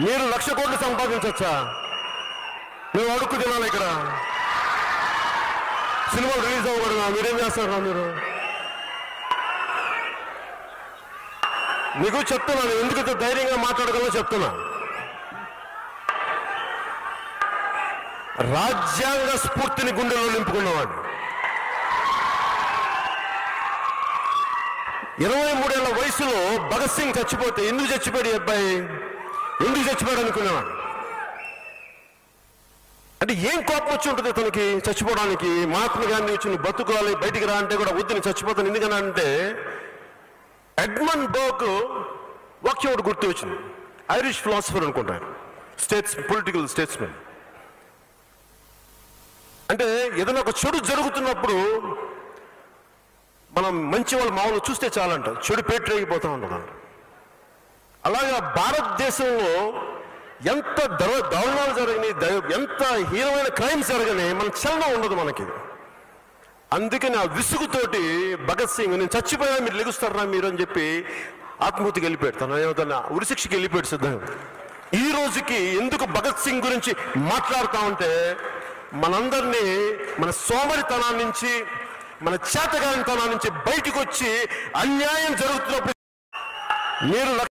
మీరు 1,00,000 కోట్లు సంపాదించవచ్చా? మేము అడుక్కు తినాలి ఇక్కడ. సినిమాలు రిలీజ్ అవ్వకూడదా? మీరేం చేస్తారా? మీరు మీకు చెప్తున్నాను, ఎందుకు ధైర్యంగా మాట్లాడగలనో చెప్తున్నా. రాజ్యాంగ స్ఫూర్తిని గుండెలో నింపుకున్నవాడు, 23 ఏళ్ల వయసులో భగత్ సింగ్ చచ్చిపోతే ఎందుకు చచ్చిపోయాడు? అబ్బాయి ఎందుకు చచ్చిపోయాడు అనుకునేవాడు. అంటే ఏం కోపం వచ్చి ఉంటుంది తనకి చచ్చిపోవడానికి? మహాత్మా గాంధీ వచ్చి నువ్వు బతుకోవాలి, బయటికి రా అంటే కూడా వద్దు, నేను చచ్చిపోతాను. ఎందుకనంటే ఎడ్మండ్ బర్క్ వాక్యం ఒకటి గుర్తు వచ్చింది. ఐరిష్ ఫిలాసఫర్ అనుకుంటారు, పొలిటికల్ స్టేట్స్మెన్. అంటే ఏదైనా ఒక చెడు జరుగుతున్నప్పుడు మనం మంచి వాళ్ళు మామూలు చూస్తే చాలంట, చెడు పేటరేగిపోతా ఉంటాం. అలాగే భారతదేశంలో ఎంత దారుణాలు జరిగినాయి, ఎంత హీనమైన క్రైమ్స్ జరిగినాయి, మన చలనం ఉండదు మనకి. అందుకని ఆ విసుగుతోటి భగత్ సింగ్ నేను చచ్చిపోయినా మీరు లెగుస్తారా మీరు అని చెప్పి ఆత్మహత్యకి వెళ్ళిపోయాడు. తన ఉరిశిక్షకి వెళ్ళిపోయాడు సిద్ధంగా. ఈ రోజుకి ఎందుకు భగత్ సింగ్ గురించి మాట్లాడుతూ ఉంటే మనందరినీ మన సోమరితనాన్ని నుంచి, మన చేతగానితనాన్ని నుంచి బయటకు వచ్చి అన్యాయం జరుగుతున్నప్పుడు మీరు